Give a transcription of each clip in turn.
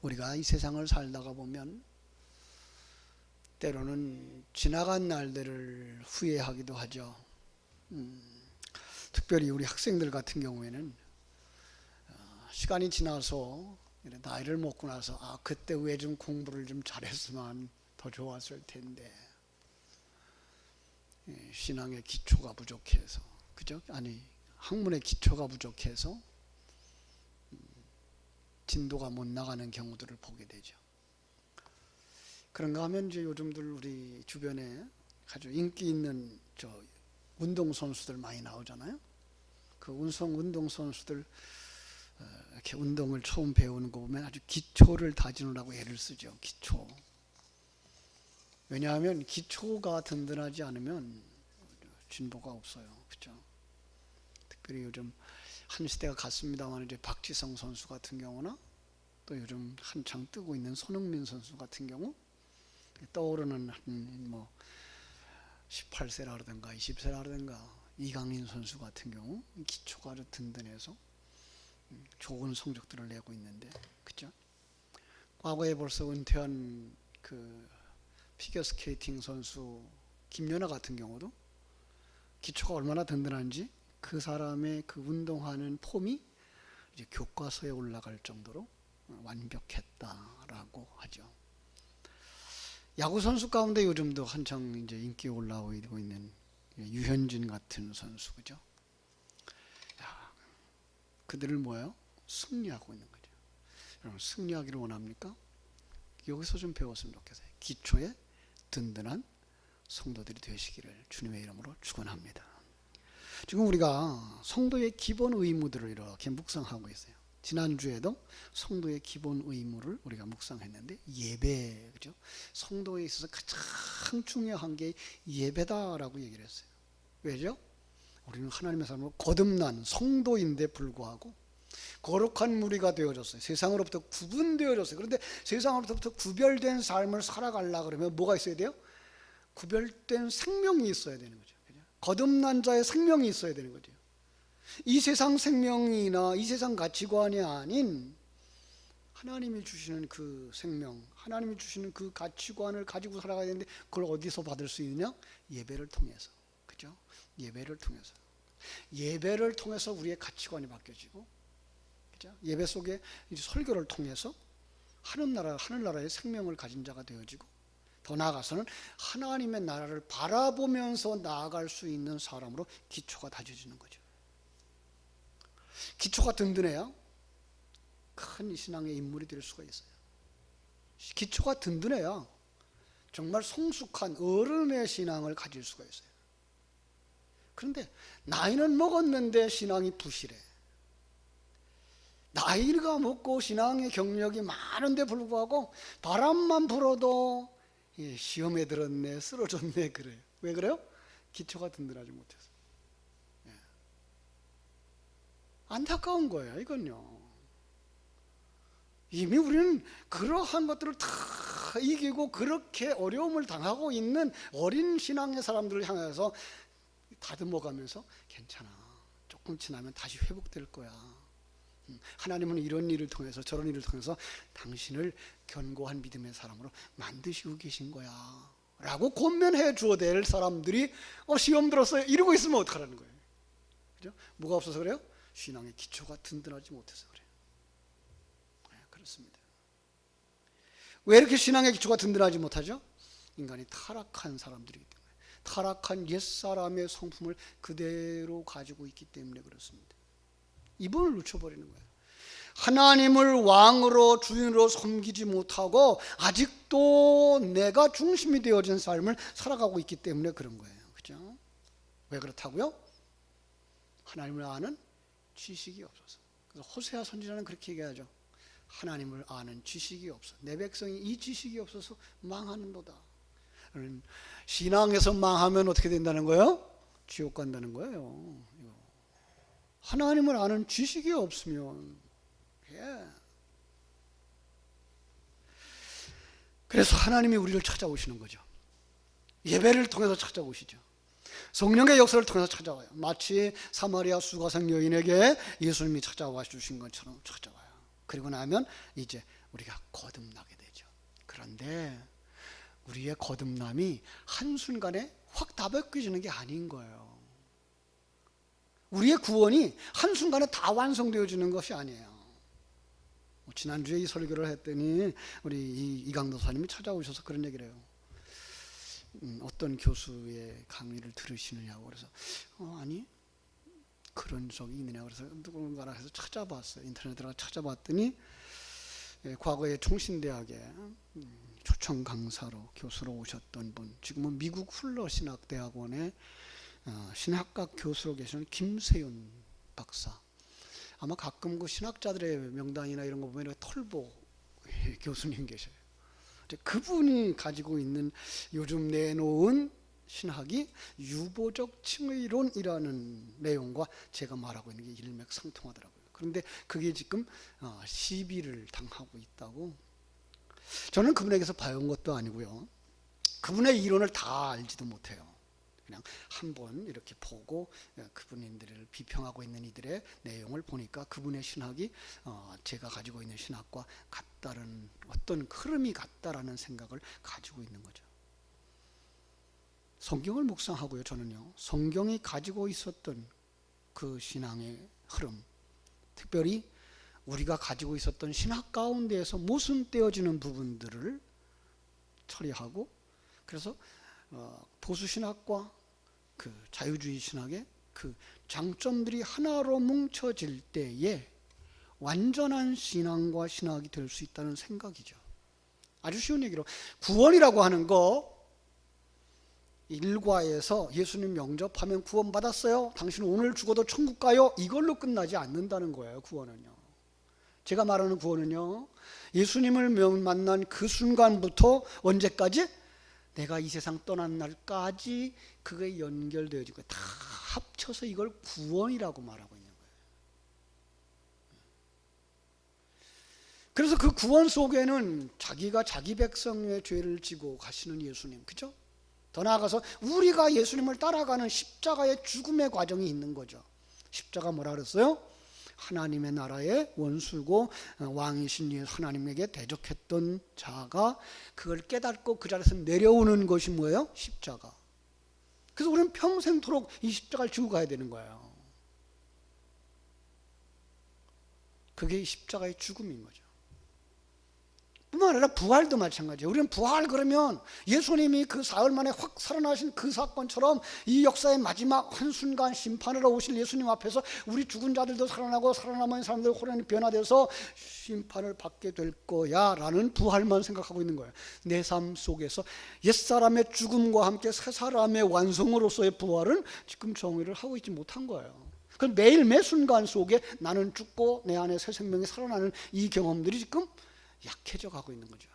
우리가 이 세상을 살다가 보면 때로는 지나간 날들을 후회하기도 하죠. 특별히 우리 학생들 같은 경우에는 시간이 지나서 나이를 먹고 나서 그때 왜 좀 공부를 좀 잘했으면 더 좋았을 텐데, 신앙의 기초가 부족해서, 그죠? 아니, 학문의 기초가 부족해서 진도가 못 나가는 경우들을 보게 되죠. 그런가 하면 이제 요즘들 우리 주변에 아주 인기 있는 운동 선수들 많이 나오잖아요. 그 운동 선수들 이렇게 운동을 처음 배우는 거 보면 아주 기초를 다지느라고 애를 쓰죠. 기초. 왜냐하면 기초가 든든하지 않으면 진보가 없어요. 그렇죠? 특별히 요즘 한 시대가 갔습니다만 이제 박지성 선수 같은 경우나 또 요즘 한창 뜨고 있는 손흥민 선수 같은 경우, 떠오르는 18세라든가 20세라든가 이강인 선수 같은 경우 기초가 아주 든든해서 좋은 성적들을 내고 있는데, 그죠? 과거에 벌써 은퇴한 그 피겨스케이팅 선수 김연아 같은 경우도 기초가 얼마나 든든한지 그 사람의 그 운동하는 폼이 이제 교과서에 올라갈 정도로 완벽했다라고 하죠. 야구 선수 가운데 요즘도 한창 이제 인기 올라오고 있는 유현진 같은 선수, 그죠? 그들을 뭐예요? 승리하고 있는 거죠. 여러분, 승리하기를 원합니까? 여기서 좀 배웠으면 좋겠어요. 기초에 든든한 성도들이 되시기를 주님의 이름으로 축원합니다. 지금 우리가 성도의 기본 의무들을 이렇게 묵상하고 있어요. 지난주에도 성도의 기본 의무를 우리가 묵상했는데, 예배, 그죠? 성도에 있어서 가장 중요한 게 예배다라고 얘기를 했어요. 왜죠? 우리는 하나님의 사람으로 거듭난 성도인데 불구하고 거룩한 무리가 되어졌어요. 세상으로부터 구분되어졌어요. 그런데 세상으로부터 구별된 삶을 살아가려고 그러면 뭐가 있어야 돼요? 구별된 생명이 있어야 되는 거죠. 그죠? 거듭난 자의 생명이 있어야 되는 거죠. 이 세상 생명이나 이 세상 가치관이 아닌 하나님이 주시는 그 생명, 하나님이 주시는 그 가치관을 가지고 살아가야 되는데, 그걸 어디서 받을 수 있느냐? 예배를 통해서. 그죠? 예배를 통해서. 예배를 통해서 우리의 가치관이 바뀌어지고, 그죠? 예배 속에 이제 설교를 통해서 하늘나라의 생명을 가진 자가 되어지고, 더 나아가서는 하나님의 나라를 바라보면서 나아갈 수 있는 사람으로 기초가 다져지는 거죠. 기초가 든든해야 큰 신앙의 인물이 될 수가 있어요. 기초가 든든해야 정말 성숙한 어른의 신앙을 가질 수가 있어요. 그런데 나이는 먹었는데 신앙이 부실해. 나이가 먹고 신앙의 경력이 많은데 불구하고 바람만 불어도 시험에 들었네, 쓰러졌네, 그래요. 왜 그래요? 기초가 든든하지 못해서. 안타까운 거예요, 이건요. 이미 우리는 그러한 것들을 다 이기고 그렇게 어려움을 당하고 있는 어린 신앙의 사람들을 향해서 다듬어가면서 괜찮아, 조금 지나면 다시 회복될 거야. 하나님은 이런 일을 통해서 저런 일을 통해서 당신을 견고한 믿음의 사람으로 만드시고 계신 거야 라고 권면해 주어야 될 사람들이 시험 들었어요 이러고 있으면 어떡하라는 거예요. 그죠? 뭐가 없어서 그래요? 신앙의 기초가 든든하지 못해서 그래요. 그렇습니다. 왜 이렇게 신앙의 기초가 든든하지 못하죠? 인간이 타락한 사람들이기 때문에, 타락한 옛사람의 성품을 그대로 가지고 있기 때문에 그렇습니다. 이분을 놓쳐버리는 거예요. 하나님을 왕으로 주인으로 섬기지 못하고 아직도 내가 중심이 되어진 삶을 살아가고 있기 때문에 그런 거예요. 그죠? 왜 그렇다고요? 하나님을 아는 지식이 없어서. 그래서 호세아 선지자는 그렇게 얘기하죠. 하나님을 아는 지식이 없어. 내 백성이 이 지식이 없어서 망하는도다. 신앙에서 망하면 어떻게 된다는 거예요? 지옥 간다는 거예요. 하나님을 아는 지식이 없으면. 그래서 하나님이 우리를 찾아오시는 거죠. 예배를 통해서 찾아오시죠. 성령의 역사를 통해서 찾아와요. 마치 사마리아 수가성 여인에게 예수님이 찾아와 주신 것처럼 찾아와요. 그리고 나면 이제 우리가 거듭나게 되죠. 그런데 우리의 거듭남이 한순간에 확 다 바뀌어지는 게 아닌 거예요. 우리의 구원이 한순간에 다 완성되어지는 것이 아니에요. 지난주에 이 설교를 했더니 우리 이강도사님이 찾아오셔서 그런 얘기를 해요. 어떤 교수의 강의를 들으시느냐고. 그래서 아니 그런 적이 있느냐. 그래서 누군가라 해서 찾아봤어요. 인터넷에 들어가 찾아봤더니 과거에 총신대학에 초청 강사로 교수로 오셨던 분, 지금은 미국 훌러 신학대학원의 신학과 교수로 계시는 김세윤 박사. 아마 가끔 그 신학자들의 명단이나 이런 거 보면 털보 교수님 계셔요. 그분이 가지고 있는 요즘 내놓은 신학이 유보적 칭의론이라는 내용과 제가 말하고 있는 게 일맥상통하더라고요. 그런데 그게 지금 시비를 당하고 있다고. 저는 그분에게서 배운 것도 아니고요. 그분의 이론을 다 알지도 못해요. 그냥 한번 이렇게 보고 그분들을 비평하고 있는 이들의 내용을 보니까 그분의 신학이 제가 가지고 있는 신학과 같다는 어떤 흐름이 같다라는 생각을 가지고 있는 거죠. 성경을 묵상하고요. 저는요. 성경이 가지고 있었던 그 신앙의 흐름, 특별히 우리가 가지고 있었던 신학 가운데에서 모순되어지는 부분들을 처리하고, 그래서 보수 신학과 그 자유주의 신학의 그 장점들이 하나로 뭉쳐질 때에 완전한 신앙과 신학이 될 수 있다는 생각이죠. 아주 쉬운 얘기로 구원이라고 하는 거, 일과에서 예수님 영접하면 구원받았어요, 당신 오늘 죽어도 천국 가요, 이걸로 끝나지 않는다는 거예요. 구원은요, 제가 말하는 구원은요, 예수님을 만난 그 순간부터 언제까지? 내가 이 세상 떠난 날까지 그게 연결되어지고 다 합쳐서 이걸 구원이라고 말하고 있는 거예요. 그래서 그 구원 속에는 자기가 자기 백성의 죄를 지고 가시는 예수님, 그죠? 더 나아가서 우리가 예수님을 따라가는 십자가의 죽음의 과정이 있는 거죠. 십자가 뭐라 그랬어요? 하나님의 나라의 원수고 왕이신 하나님에게 대적했던 자가 그걸 깨닫고 그 자리에서 내려오는 것이 뭐예요? 십자가. 그래서 우리는 평생토록 이 십자가를 지고 가야 되는 거예요. 그게 십자가의 죽음인 거죠. 뿐만 아니라 부활도 마찬가지예요. 우리는 부활 그러면 예수님이 그 사흘 만에 확 살아나신 그 사건처럼 이 역사의 마지막 한순간 심판하러 오실 예수님 앞에서 우리 죽은 자들도 살아나고 살아남은 사람들 호련히 변화돼서 심판을 받게 될 거야 라는 부활만 생각하고 있는 거예요. 내 삶 속에서 옛사람의 죽음과 함께 새사람의 완성으로서의 부활은 지금 정의를 하고 있지 못한 거예요. 그럼 매일 매 순간 속에 나는 죽고 내 안에 새 생명이 살아나는 이 경험들이 지금 약해져 가고 있는 거죠.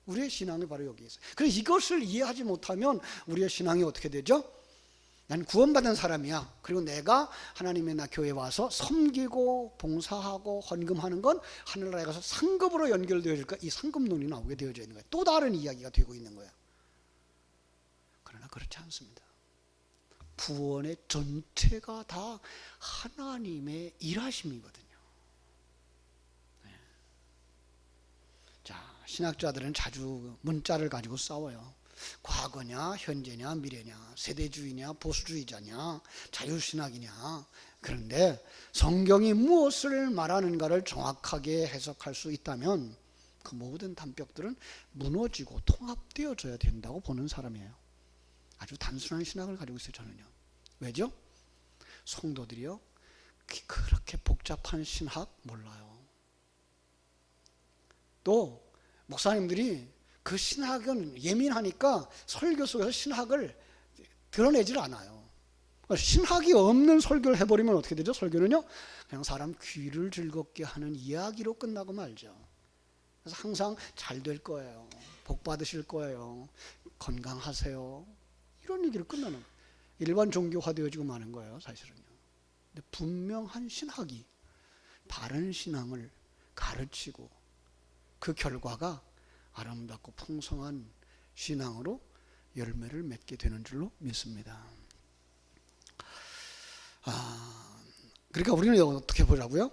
우리의 신앙이 바로 여기에 있어요. 그래서 이것을 이해하지 못하면 우리의 신앙이 어떻게 되죠? 난 구원받은 사람이야. 그리고 내가 하나님의 나 교회에 와서 섬기고 봉사하고 헌금하는 건 하늘나라에 가서 상급으로 연결되어질까? 이 상급론이 나오게 되어져 있는 거예요. 또 다른 이야기가 되고 있는 거예요. 그러나 그렇지 않습니다. 구원의 전체가 다 하나님의 일하심이거든요. 자, 신학자들은 자주 문자를 가지고 싸워요. 과거냐, 현재냐, 미래냐, 세대주의냐, 보수주의자냐, 자유신학이냐. 그런데 성경이 무엇을 말하는가를 정확하게 해석할 수 있다면 그 모든 담벽들은 무너지고 통합되어져야 된다고 보는 사람이에요. 아주 단순한 신학을 가지고 있어요, 저는요. 왜죠? 성도들이요, 그렇게 복잡한 신학 몰라요. 또 목사님들이 그 신학은 예민하니까 설교 속에서 신학을 드러내질 않아요. 신학이 없는 설교를 해버리면 어떻게 되죠? 설교는요, 그냥 사람 귀를 즐겁게 하는 이야기로 끝나고 말죠. 그래서 항상 잘 될 거예요, 복 받으실 거예요, 건강하세요, 이런 얘기로 끝나는 거예요. 일반 종교화되어지고 마는 거예요, 사실은요. 근데 분명한 신학이 바른 신앙을 가르치고 그 결과가 아름답고 풍성한 신앙으로 열매를 맺게 되는 줄로 믿습니다. 그러니까 우리는 어떻게 보자고요?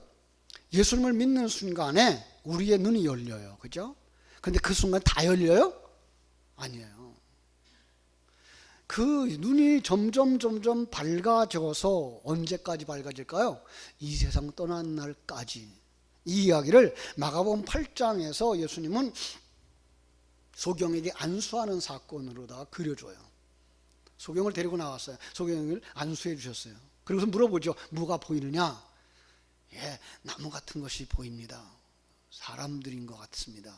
예수님을 믿는 순간에 우리의 눈이 열려요. 그죠? 근데 그 순간 다 열려요? 아니에요. 그 눈이 점점 밝아져서 언제까지 밝아질까요? 이 세상 떠난 날까지. 이 이야기를 마가복음 8장에서 예수님은 소경에게 안수하는 사건으로다 그려줘요. 소경을 데리고 나왔어요. 소경을 안수해 주셨어요. 그리고서 물어보죠. 뭐가 보이느냐? 예, 나무 같은 것이 보입니다. 사람들인 것 같습니다.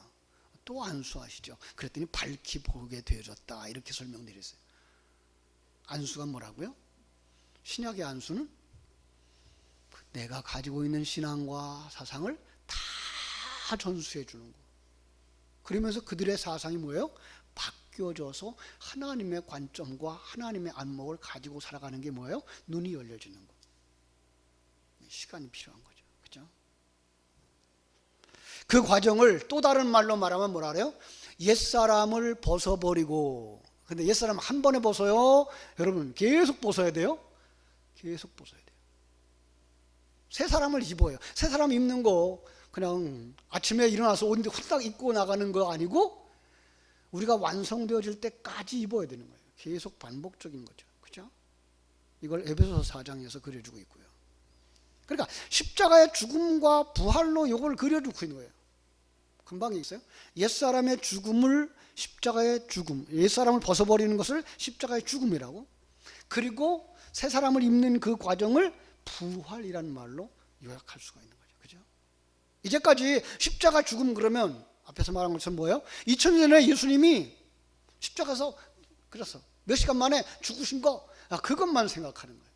또 안수하시죠. 그랬더니 밝히 보게 되어졌다. 이렇게 설명드렸어요. 안수가 뭐라고요? 신약의 안수는 내가 가지고 있는 신앙과 사상을 다 전수해 주는 거. 그러면서 그들의 사상이 뭐예요? 바뀌어져서 하나님의 관점과 하나님의 안목을 가지고 살아가는 게 뭐예요? 눈이 열려지는 거. 시간이 필요한 거죠. 그죠? 그 과정을 또 다른 말로 말하면 뭐라 그래요? 옛사람을 벗어버리고. 근데 옛사람 한 번에 벗어요? 여러분 계속 벗어야 돼요? 계속 벗어야 돼요. 새 사람을 입어요. 새 사람 입는 거 그냥 아침에 일어나서 옷 후딱 입고 나가는 거 아니고 우리가 완성되어질 때까지 입어야 되는 거예요. 계속 반복적인 거죠. 그죠? 이걸 에베소서 4장에서 그려주고 있고요. 그러니까 십자가의 죽음과 부활로 이걸 그려주고 있는 거예요. 금방 있어요. 옛사람의 죽음을 십자가의 죽음, 옛사람을 벗어버리는 것을 십자가의 죽음이라고, 그리고 새 사람을 입는 그 과정을 부활이라는 말로 요약할 수가 있는 거죠. 그죠? 이제까지 십자가 죽음 그러면 앞에서 말한 것처럼 뭐예요? 2000년 전에 예수님이 십자가에서 그래서 몇 시간 만에 죽으신 거, 그것만 생각하는 거예요.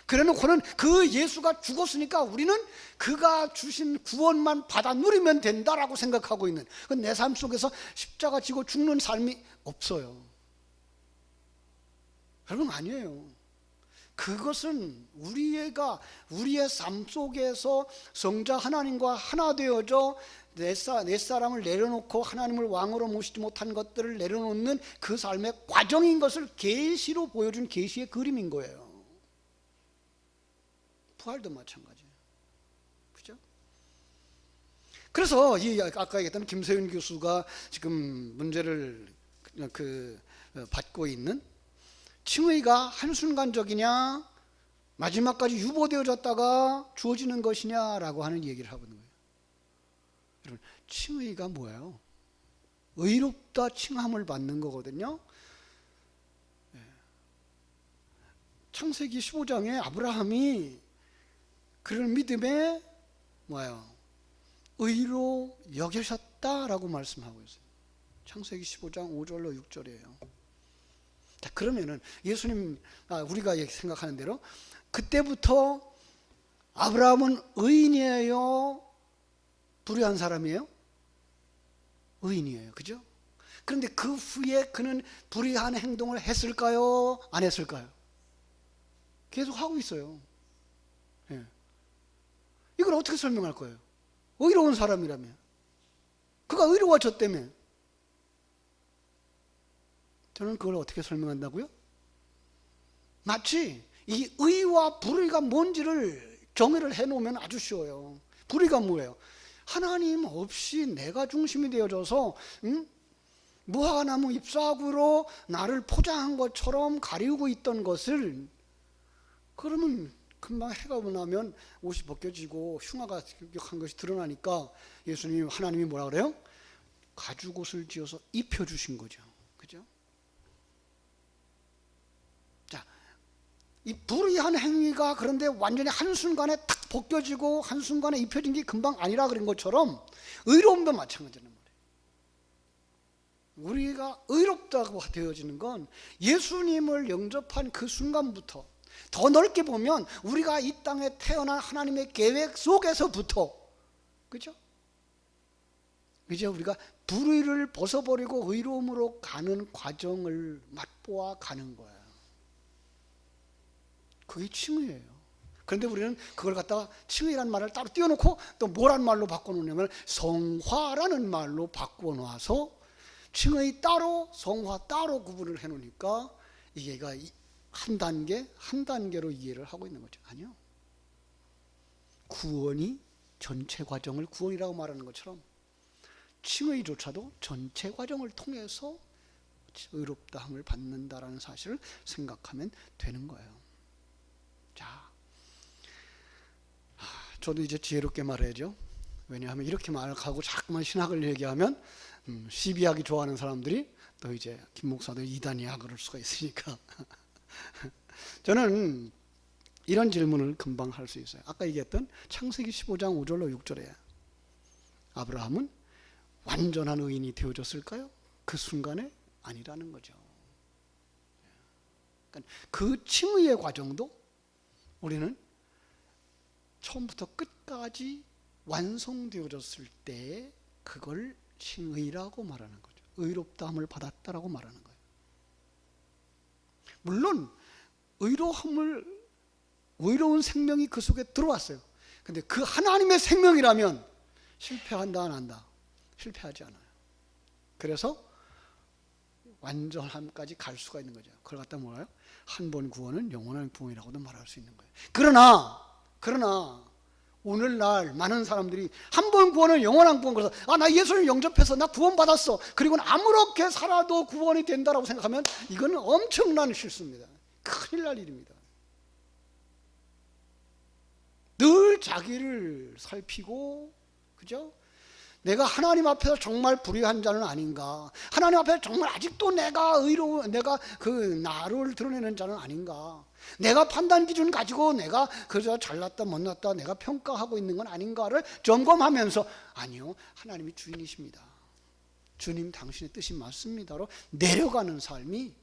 그래놓고는 그 예수가 죽었으니까 우리는 그가 주신 구원만 받아 누리면 된다라고 생각하고 있는, 내 삶 속에서 십자가 지고 죽는 삶이 없어요. 여러분 아니에요. 그것은 우리의 삶 속에서 성자 하나님과 하나 되어져 내 사람을 내려놓고 하나님을 왕으로 모시지 못한 것들을 내려놓는 그 삶의 과정인 것을 계시로 보여준 계시의 그림인 거예요. 부활도 마찬가지예요. 그죠? 그래서 아까 얘기했던 김세윤 교수가 지금 문제를 받고 있는 칭의가 한순간적이냐 마지막까지 유보되어졌다가 주어지는 것이냐라고 하는 얘기를 하고 있는 거예요. 여러분, 칭의가 뭐예요? 의롭다 칭함을 받는 거거든요. 창세기 15장에 아브라함이 그를 믿음에 뭐예요? 의로 여겨셨다라고 말씀하고 있어요. 창세기 15장 5절로 6절이에요. 자, 그러면은 예수님, 우리가 생각하는 대로 그때부터 아브라함은 의인이에요? 불의한 사람이에요? 의인이에요. 그죠? 그런데 그 후에 그는 불의한 행동을 했을까요? 안 했을까요? 계속 하고 있어요. 예. 이걸 어떻게 설명할 거예요? 의로운 사람이라면. 그가 의로워졌다며. 저는 그걸 어떻게 설명한다고요? 마치 이 의와 불의가 뭔지를 정의를 해놓으면 아주 쉬워요. 불의가 뭐예요? 하나님 없이 내가 중심이 되어져서 무화과나무 잎사귀로 나를 포장한 것처럼 가리우고 있던 것을, 그러면 금방 해가 나면 옷이 벗겨지고 흉화가 한 것이 드러나니까 하나님이 뭐라 그래요? 가죽옷을 지어서 입혀주신 거죠. 그죠? 자, 이 불의한 행위가 그런데 완전히 한순간에 탁 벗겨지고 한순간에 입혀진 게 금방 아니라 그런 것처럼 의로움도 마찬가지란 말이에요. 우리가 의롭다고 되어지는 건 예수님을 영접한 그 순간부터, 더 넓게 보면 우리가 이 땅에 태어난 하나님의 계획 속에서부터, 그죠? 이제 우리가 불의를 벗어버리고 의로움으로 가는 과정을 맛보아 가는 거예요. 그게 칭의예요. 그런데 우리는 그걸 갖다가 칭의라는 말을 따로 띄워놓고 또 뭐란 말로 바꿔놓냐면 성화라는 말로 바꿔놔서 칭의 따로 성화 따로 구분을 해놓으니까 이게가 한 단계로 이해를 하고 있는 거죠. 아니요. 구원이 전체 과정을 구원이라고 말하는 것처럼 칭의조차도 전체 과정을 통해서 의롭다함을 받는다라는 사실을 생각하면 되는 거예요. 자, 저도 이제 지혜롭게 말해야죠. 왜냐하면 이렇게 말하고 자꾸만 신학을 얘기하면 시비하기 좋아하는 사람들이 또 이제 김 목사도 이단이야 그럴 수가 있으니까 저는 이런 질문을 금방 할 수 있어요. 아까 얘기했던 창세기 15장 5절로 6절에 아브라함은 완전한 의인이 되어졌을까요? 그 순간에 아니라는 거죠. 그러니까 그 칭의의 과정도 우리는 처음부터 끝까지 완성되어졌을 때 그걸 칭의라고 말하는 거죠. 의롭다함을 받았다라고 말하는 거예요. 물론 의로운 생명이 그 속에 들어왔어요. 근데 그 하나님의 생명이라면 실패한다 안 한다? 실패하지 않아요. 그래서 완전함까지 갈 수가 있는 거죠. 그걸 갖다 뭐예요? 한 번 구원은 영원한 구원이라고도 말할 수 있는 거예요. 그러나 오늘날 많은 사람들이 한 번 구원은 영원한 구원, 그래서 나 예수를 영접해서 나 구원 받았어, 그리고는 아무렇게 살아도 구원이 된다라고 생각하면 이거는 엄청난 실수입니다. 큰일 날 일입니다. 늘 자기를 살피고, 그죠? 내가 하나님 앞에서 정말 불의한 자는 아닌가? 하나님 앞에서 정말 아직도 내가 나를 드러내는 자는 아닌가? 내가 판단 기준 가지고 내가 그저 잘났다 못났다 내가 평가하고 있는 건 아닌가를 점검하면서 아니요, 하나님이 주인이십니다. 주님 당신의 뜻이 맞습니다로 내려가는 삶이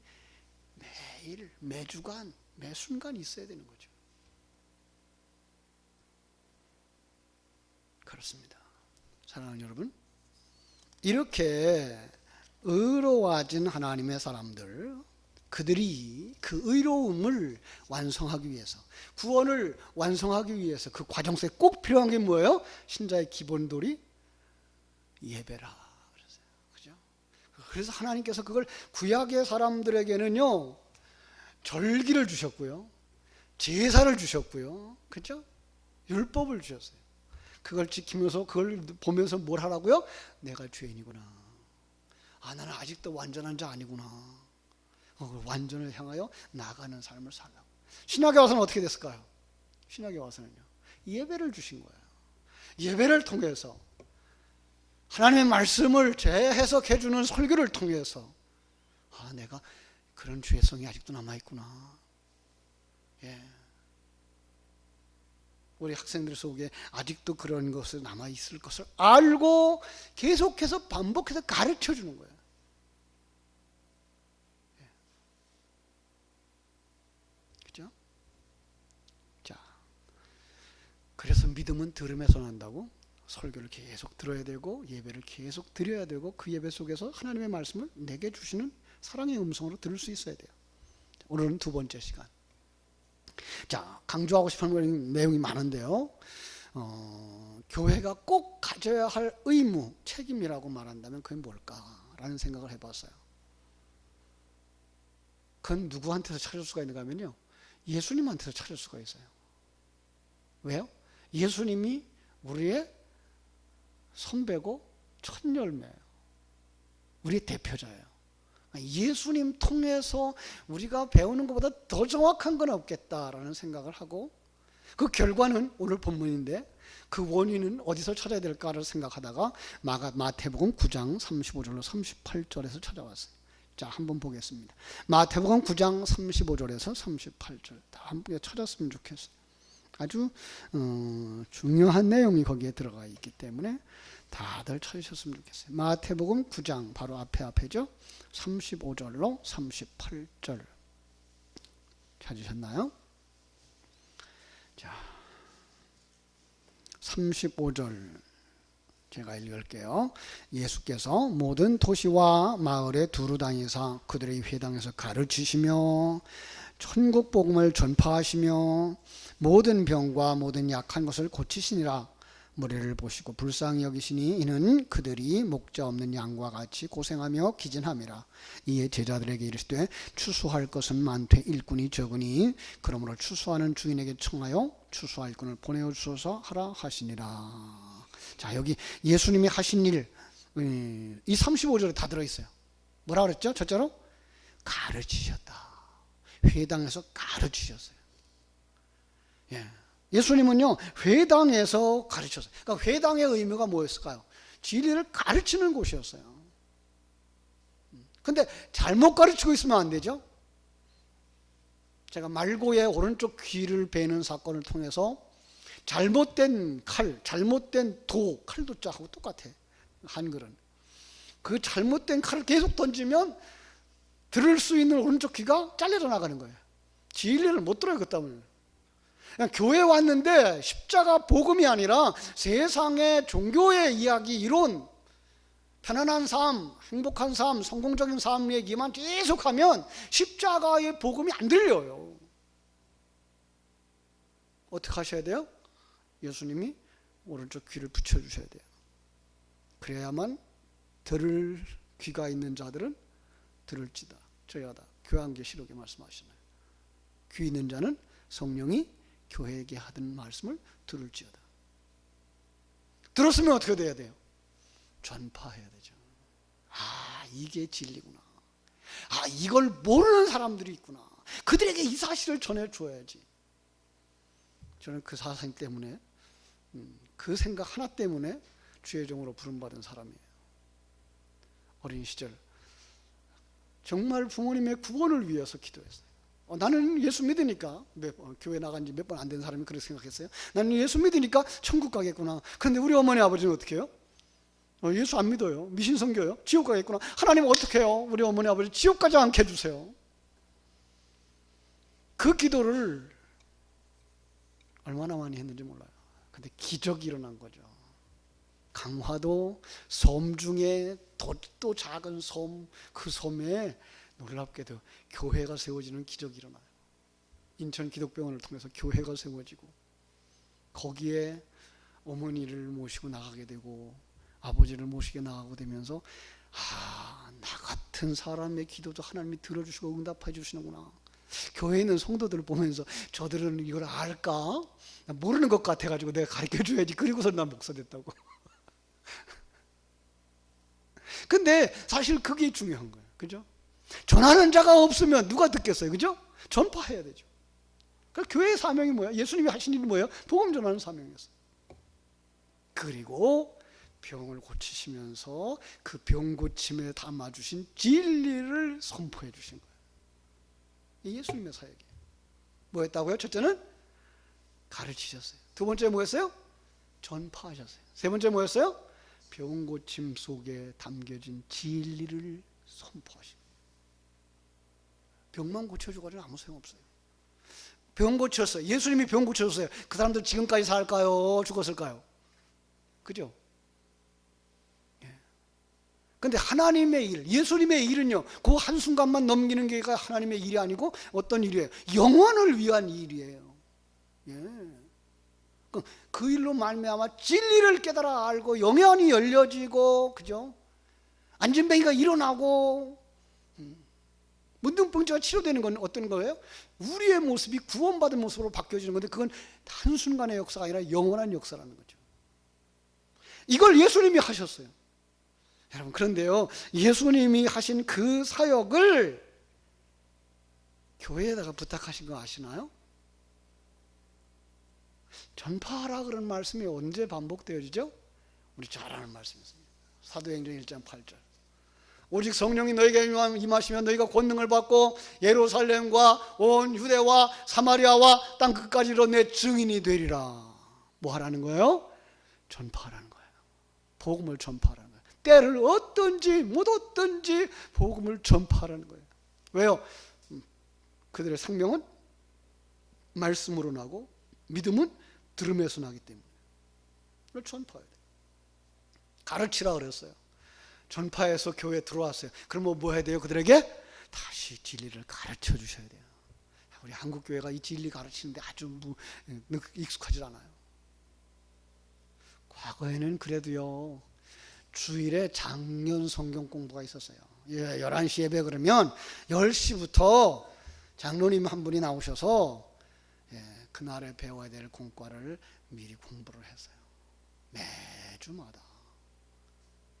매일, 매주간, 매순간 있어야 되는 거죠. 그렇습니다. 사랑하는 여러분, 이렇게 의로워진 하나님의 사람들, 그들이 그 의로움을 완성하기 위해서, 구원을 완성하기 위해서 그 과정 속에 꼭 필요한 게 뭐예요? 신자의 기본돌이 예배라 그랬어요. 그죠? 그래서 하나님께서 그걸 구약의 사람들에게는요, 절기를 주셨고요, 제사를 주셨고요, 그죠? 율법을 주셨어요. 그걸 지키면서 그걸 보면서 뭘 하라고요? 내가 죄인이구나. 나는 아직도 완전한 자 아니구나. 완전을 향하여 나가는 삶을 살라고. 신약에 와서는 어떻게 됐을까요? 신약에 와서는요, 예배를 주신 거예요. 예배를 통해서 하나님의 말씀을 재해석해 주는 설교를 통해서 내가 그런 죄성이 아직도 남아있구나. 예. 우리 학생들 속에 아직도 그런 것이 남아있을 것을 알고 계속해서 반복해서 가르쳐 주는 거예요. 그죠? 자, 그래서 믿음은 들음에서 난다고. 설교를 계속 들어야 되고 예배를 계속 드려야 되고 그 예배 속에서 하나님의 말씀을 내게 주시는 사랑의 음성으로 들을 수 있어야 돼요. 오늘은 두 번째 시간. 자, 강조하고 싶은 내용이 많은데요. 교회가 꼭 가져야 할 의무, 책임이라고 말한다면 그게 뭘까라는 생각을 해봤어요. 그건 누구한테서 찾을 수가 있는가 하면요, 예수님한테서 찾을 수가 있어요. 왜요? 예수님이 우리의 선배고 첫 열매예요. 우리의 대표자예요. 예수님 통해서 우리가 배우는 것보다 더 정확한 건 없겠다라는 생각을 하고, 그 결과는 오늘 본문인데 그 원인은 어디서 찾아야 될까를 생각하다가 마태복음 9장 35절로 38절에서 찾아왔어요. 자, 한번 보겠습니다. 마태복음 9장 35절에서 38절 다 함께 찾았으면 좋겠어요. 아주 중요한 내용이 거기에 들어가 있기 때문에 다들 찾으셨으면 좋겠어요. 마태복음 9장 바로 앞에죠. 35절로 38절 찾으셨나요? 자, 35절 제가 읽을게요. 예수께서 모든 도시와 마을에 두루 다니사 그들의 회당에서 가르치시며 천국 복음을 전파하시며 모든 병과 모든 약한 것을 고치시니라. 무리를 보시고 불쌍히 여기시니 이는 그들이 목자 없는 양과 같이 고생하며 기진함이라. 이에 제자들에게 이르시되 추수할 것은 많되 일꾼이 적으니 그러므로 추수하는 주인에게 청하여 추수할 일꾼을 보내어 주소서 하라 하시니라. 자, 여기 예수님이 하신 일, 이 35절에 다 들어있어요. 뭐라 그랬죠? 첫째로 가르치셨다. 회당에서 가르치셨어요. 예수님은요, 회당에서 가르쳤어요. 그러니까 회당의 의미가 뭐였을까요? 진리를 가르치는 곳이었어요. 근데 잘못 가르치고 있으면 안 되죠? 제가 말고의 오른쪽 귀를 베는 사건을 통해서 잘못된 칼, 잘못된 도, 칼도자하고 똑같아. 한글은. 그 잘못된 칼을 계속 던지면 들을 수 있는 오른쪽 귀가 잘려져 나가는 거예요. 진리를 못 들어요, 그 때문에. 그냥 교회 왔는데 십자가 복음이 아니라 세상의 종교의 이야기, 이론, 편안한 삶, 행복한 삶, 성공적인 삶 얘기만 계속하면 십자가의 복음이 안 들려요. 어떻게 하셔야 돼요? 예수님이 오른쪽 귀를 붙여주셔야 돼요. 그래야만 들을 귀가 있는 자들은 들을지다. 저희가 교환계시록에 말씀하시나요? 귀 있는 자는 성령이 교회에게 하던 말씀을 들을지어다. 들었으면 어떻게 돼야 돼요? 전파해야 되죠. 아, 이게 진리구나. 아, 이걸 모르는 사람들이 있구나. 그들에게 이 사실을 전해줘야지. 저는 그 사상 때문에, 그 생각 하나 때문에 주의 종으로 부름받은 사람이에요. 어린 시절 정말 부모님의 구원을 위해서 기도했어요. 나는 예수 믿으니까, 교회 나간 지 몇 번 안 된 사람이 그렇게 생각했어요. 나는 예수 믿으니까 천국 가겠구나. 그런데 우리 어머니 아버지는 어떻게 해요? 예수 안 믿어요. 미신성교요. 지옥 가겠구나. 하나님 어떻게 해요? 우리 어머니 아버지 지옥 가지 않게 해주세요. 그 기도를 얼마나 많이 했는지 몰라요. 근데 기적이 일어난 거죠. 강화도 섬 중에 또 작은 섬, 그 섬에 놀랍게도 교회가 세워지는 기적이 일어나요. 인천 기독병원을 통해서 교회가 세워지고 거기에 어머니를 모시고 나가게 되고 아버지를 모시게 나가고 되면서 나 같은 사람의 기도도 하나님이 들어주시고 응답해 주시는구나. 교회에 있는 성도들을 보면서 저들은 이걸 알까? 모르는 것 같아가지고 내가 가르쳐 줘야지. 그리고서 난 목사 됐다고. 근데 사실 그게 중요한 거예요. 그죠? 전하는 자가 없으면 누가 듣겠어요? 그죠? 전파해야 되죠. 그러니까 교회의 사명이 뭐야? 예수님이 하신 일이 뭐예요? 복음 전하는 사명이었어요. 그리고 병을 고치시면서 그 병 고침에 담아주신 진리를 선포해 주신 거예요. 이 예수님의 사역이에요. 뭐였다고요? 첫째는 가르치셨어요. 두 번째 뭐였어요? 전파하셨어요. 세 번째 뭐였어요? 병 고침 속에 담겨진 진리를 선포하신 거예요. 병만 고쳐주고는 아무 소용없어요. 병 고쳤어요. 예수님이 병 고쳐줬어요. 그 사람들 지금까지 살까요? 죽었을까요? 그죠? 근데 하나님의 일, 예수님의 일은요, 그 한순간만 넘기는 게 하나님의 일이 아니고 어떤 일이에요? 영원을 위한 일이에요. 그 일로 말미암아 진리를 깨달아 알고 영혼이 열려지고, 그죠? 안진뱅이가 일어나고, 문둥병자가 치료되는 건 어떤 거예요? 우리의 모습이 구원받은 모습으로 바뀌어지는 건데 그건 한순간의 역사가 아니라 영원한 역사라는 거죠. 이걸 예수님이 하셨어요. 여러분, 그런데요, 예수님이 하신 그 사역을 교회에다가 부탁하신 거 아시나요? 전파하라 그런 말씀이 언제 반복되어지죠? 우리 잘 아는 말씀이었습니다. 사도행전 1장 8절. 오직 성령이 너희에게 임하시면 너희가 권능을 받고 예루살렘과 온 유대와 사마리아와 땅 끝까지로 내 증인이 되리라. 뭐 하라는 거예요? 전파하라는 거예요. 복음을 전파하라는 거예요. 때를 얻든지 못 얻든지 복음을 전파하라는 거예요. 왜요? 그들의 생명은 말씀으로 나고 믿음은 들음에서 나기 때문에 그걸 전파해야 돼요. 가르치라 그랬어요. 전파해서 교회에 들어왔어요. 그럼 뭐 해야 돼요? 그들에게 다시 진리를 가르쳐 주셔야 돼요. 우리 한국 교회가 이 진리 가르치는데 아주 익숙하지 않아요. 과거에는 그래도요, 주일에 장년 성경 공부가 있었어요. 11시 예배 그러면 10시부터 장로님 한 분이 나오셔서 그날에 배워야 될 공과를 미리 공부를 했어요. 매주마다.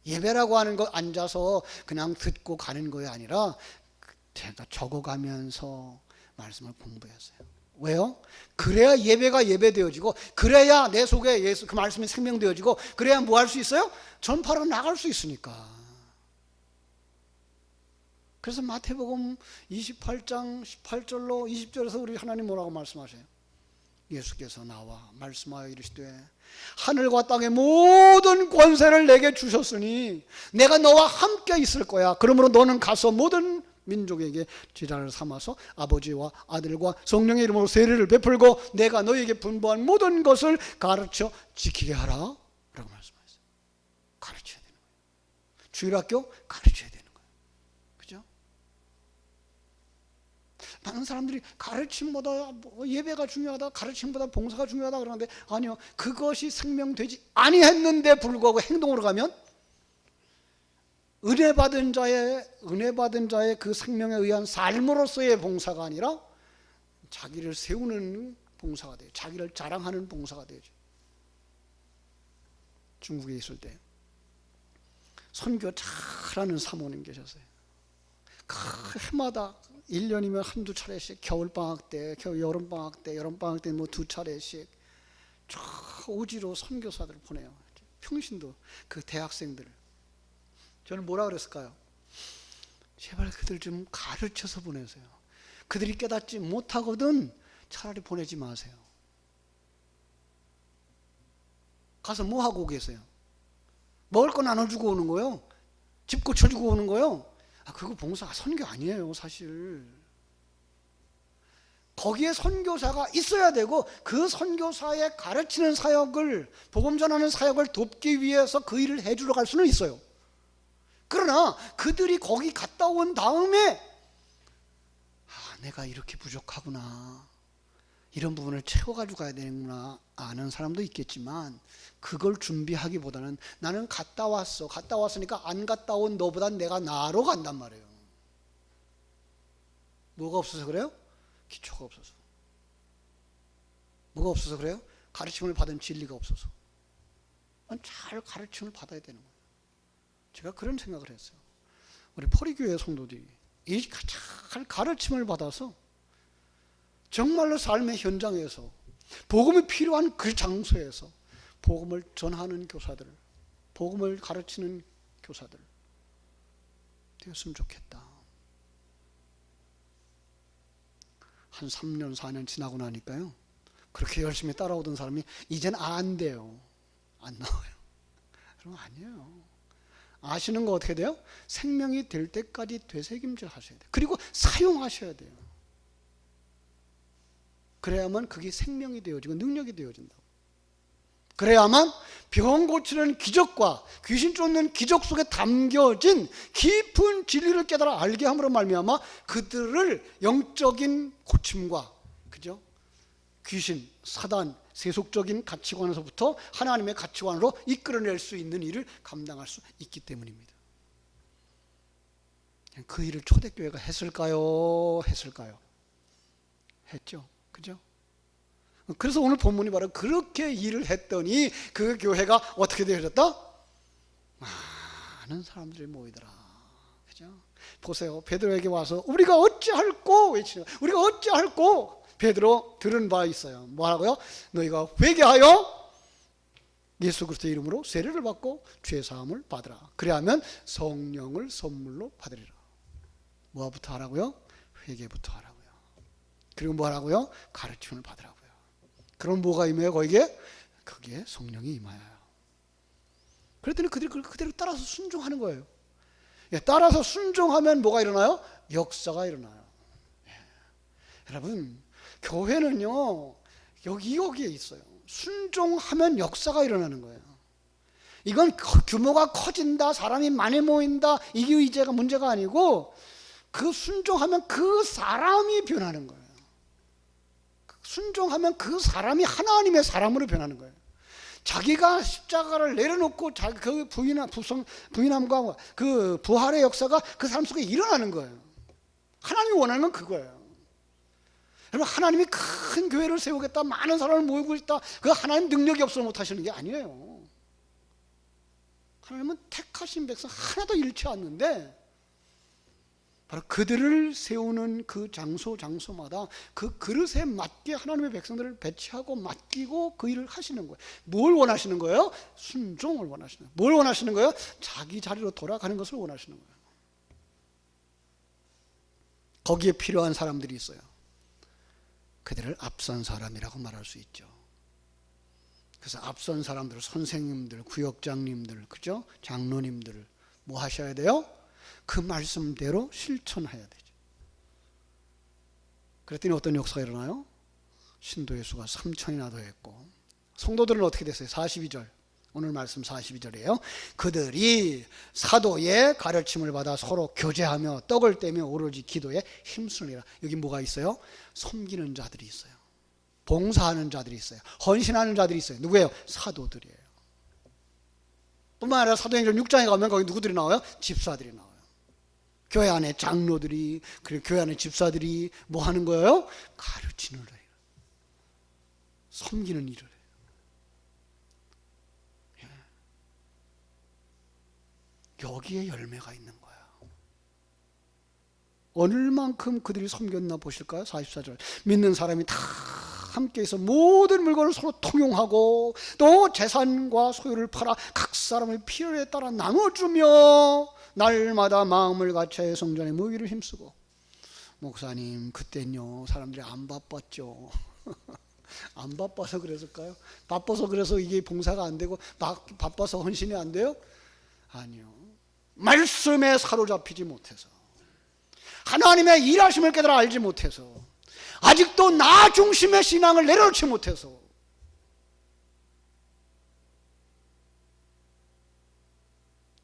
예배라고 하는 거 앉아서 그냥 듣고 가는 거에 아니라 제가 적어가면서 말씀을 공부했어요. 왜요? 그래야 예배가 예배되어지고, 그래야 내 속에 예수 그 말씀이 생명되어지고, 그래야 뭐 할 수 있어요? 전파로 나갈 수 있으니까. 그래서 마태복음 28장 18절로 20절에서 우리 하나님 뭐라고 말씀하세요? 예수께서 나와 말씀하여 이르시되 하늘과 땅의 모든 권세를 내게 주셨으니 내가 너와 함께 있을 거야. 그러므로 너는 가서 모든 민족에게 제자를 삼아서 아버지와 아들과 성령의 이름으로 세례를 베풀고 내가 너에게 분부한 모든 것을 가르쳐 지키게 하라 라고 말씀하셨어요. 가르쳐야 되는 거예요. 주일학교 가르쳐야 되는 거예요. 그죠? 많은 사람들이 가르침보다 예배가 중요하다, 가르침보다 봉사가 중요하다 그러는데, 아니요, 그것이 생명되지 아니했는데 불구하고 행동으로 가면 은혜 받은 자의 그 생명에 의한 삶으로서의 봉사가 아니라 자기를 세우는 봉사가 돼요. 자기를 자랑하는 봉사가 되죠. 중국에 있을 때 선교 잘하는 사모님 계셨어요. 그 해마다 1년이면 한두 차례씩 겨울방학 때, 여름방학 때, 여름방학 때 뭐 2차례씩 저 오지로 선교사들을 보내요. 평신도 그 대학생들을. 저는 뭐라 그랬을까요? 제발 그들 좀 가르쳐서 보내세요. 그들이 깨닫지 못하거든 차라리 보내지 마세요. 가서 뭐 하고 계세요? 먹을 거 나눠주고 오는 거요? 집 고쳐주고 오는 거요? 그거 봉사가 선교 아니에요, 사실. 거기에 선교사가 있어야 되고 그 선교사의 가르치는 사역을, 복음 전하는 사역을 돕기 위해서 그 일을 해주러 갈 수는 있어요. 그러나 그들이 거기 갔다 온 다음에 내가 이렇게 부족하구나, 이런 부분을 채워가지고 가야 되는구나 아는 사람도 있겠지만, 그걸 준비하기보다는 나는 갔다 왔으니까 안 갔다 온 너보단 내가 나로 간단 말이에요. 뭐가 없어서 그래요? 기초가 없어서. 뭐가 없어서 그래요? 가르침을 받은 진리가 없어서. 잘 가르침을 받아야 되는 거예요. 제가 그런 생각을 했어요. 우리 포리교회 성도들이 잘 가르침을 받아서 정말로 삶의 현장에서 복음이 필요한 그 장소에서 복음을 전하는 교사들, 복음을 가르치는 교사들 되었으면 좋겠다. 한 3년, 4년 지나고 나니까요, 그렇게 열심히 따라오던 사람이 이젠 안 돼요. 안 나와요. 그럼 아니에요. 아시는 거 어떻게 돼요? 생명이 될 때까지 되새김질 하셔야 돼요. 그리고 사용하셔야 돼요. 그래야만 그게 생명이 되어지고 능력이 되어진다고. 그래야만 병 고치는 기적과 귀신 쫓는 기적 속에 담겨진 깊은 진리를 깨달아 알게 함으로 말미암아 그들을 영적인 고침과, 그죠? 귀신, 사단, 세속적인 가치관에서부터 하나님의 가치관으로 이끌어낼 수 있는 일을 감당할 수 있기 때문입니다. 그 일을 초대교회가 했을까요? 했죠. 그죠? 그래서 오늘 본문이 바로 그렇게 일을 했더니 그 교회가 어떻게 되어졌다? 많은 사람들이 모이더라. 그죠? 보세요. 베드로에게 와서 우리가 어찌할꼬 외치는, 우리가 어찌할꼬. 베드로 들은 바 있어요. 뭐라고요? 너희가 회개하여 예수 그리스도의 이름으로 세례를 받고 죄 사함을 받으라. 그래야면 성령을 선물로 받으리라. 뭐부터 하라고요? 회개부터 하라고요. 그리고 뭐 하라고요? 가르침을 받으라고요. 그럼 뭐가 임해요? 거기에 성령이 임하여요. 그랬더니 그들이 그대로 따라서 순종하는 거예요. 따라서 순종하면 뭐가 일어나요? 역사가 일어나요. 여러분, 교회는요, 여기에 있어요. 순종하면 역사가 일어나는 거예요. 이건 규모가 커진다, 사람이 많이 모인다, 이게 이제가 문제가 아니고, 그 순종하면 그 사람이 변하는 거예요. 순종하면 그 사람이 하나님의 사람으로 변하는 거예요. 자기가 십자가를 내려놓고 그 부인함과 그 부활의 역사가 그 사람 속에 일어나는 거예요. 하나님이 원하는 건 그거예요. 여러분, 하나님이 큰 교회를 세우겠다, 많은 사람을 모이고 있다, 그 하나님 능력이 없어서 못하시는 게 아니에요. 하나님은 택하신 백성 하나도 잃지 않는데 바로 그들을 세우는 그 장소마다 그 그릇에 맞게 하나님의 백성들을 배치하고 맡기고 그 일을 하시는 거예요. 뭘 원하시는 거예요? 순종을 원하시는 거예요. 뭘 원하시는 거예요? 자기 자리로 돌아가는 것을 원하시는 거예요. 거기에 필요한 사람들이 있어요. 그들을 앞선 사람이라고 말할 수 있죠. 그래서 앞선 사람들, 선생님들, 구역장님들, 그죠? 장로님들 뭐 하셔야 돼요? 그 말씀대로 실천해야 되죠. 그랬더니 어떤 역사가 일어나요? 신도의 수가 3,000이나 더했고, 성도들은 어떻게 됐어요? 42절, 오늘 말씀 42절이에요. 그들이 사도의 가르침을 받아 서로 교제하며 떡을 떼며 오로지 기도에 힘쓰느니라. 여기 뭐가 있어요? 섬기는 자들이 있어요. 봉사하는 자들이 있어요. 헌신하는 자들이 있어요. 누구예요? 사도들이에요. 뿐만 아니라 사도행전 6장에 가면 거기 누구들이 나와요? 집사들이 나와요. 교회 안에 장로들이, 그리고 교회 안에 집사들이 뭐 하는 거예요? 가르치는 일을 해요. 섬기는 일을 해요. 여기에 열매가 있는 거야. 얼만큼 그들이 섬겼나 보실까요? 44절. 믿는 사람이 다 함께해서 모든 물건을 서로 통용하고 또 재산과 소유를 팔아 각 사람의 필요에 따라 나눠주며 날마다 마음을 같이 성전의 모이를 힘쓰고. 목사님, 그땐요 사람들이 안 바빴죠. 안 바빠서 그랬을까요? 바빠서 그래서 이게 봉사가 안 되고 바빠서 헌신이 안 돼요? 아니요. 말씀에 사로잡히지 못해서, 하나님의 일하심을 깨달아 알지 못해서, 아직도 나 중심의 신앙을 내려놓지 못해서,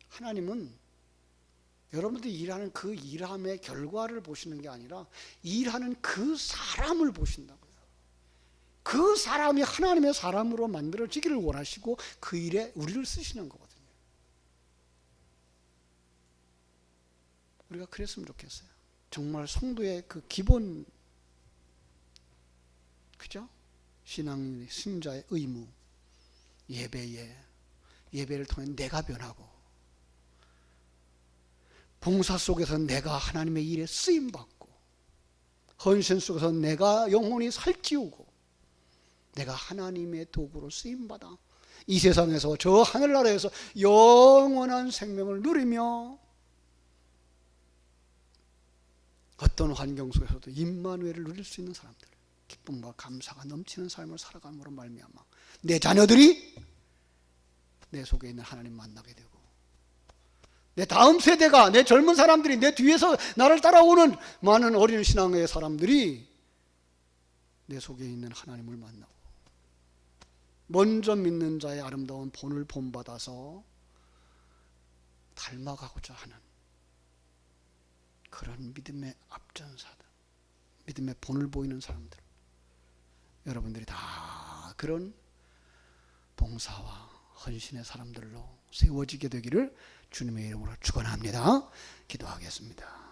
하나님은 여러분들이 일하는 그 일함의 결과를 보시는 게 아니라 일하는 그 사람을 보신다고요. 그 사람이 하나님의 사람으로 만들어지기를 원하시고 그 일에 우리를 쓰시는 거거든요. 우리가 그랬으면 좋겠어요. 정말 성도의 그 기본, 그죠? 신자의 의무, 예배를 통해 내가 변하고, 봉사 속에서 내가 하나님의 일에 쓰임받고, 헌신 속에서 내가 영혼이 살찌우고, 내가 하나님의 도구로 쓰임받아 이 세상에서 저 하늘나라에서 영원한 생명을 누리며 어떤 환경 속에서도 임마누엘을 누릴 수 있는 사람들, 기쁨과 감사가 넘치는 삶을 살아감으로 말미암아 내 자녀들이 내 속에 있는 하나님 만나게 되고, 내 다음 세대가, 내 젊은 사람들이, 내 뒤에서 나를 따라오는 많은 어린 신앙의 사람들이 내 속에 있는 하나님을 만나고 먼저 믿는 자의 아름다운 본을 본받아서 닮아가고자 하는 그런 믿음의 앞전사들, 믿음의 본을 보이는 사람들, 여러분들이 다 그런 봉사와 헌신의 사람들로 세워지게 되기를 주님의 이름으로 축원합니다. 기도하겠습니다.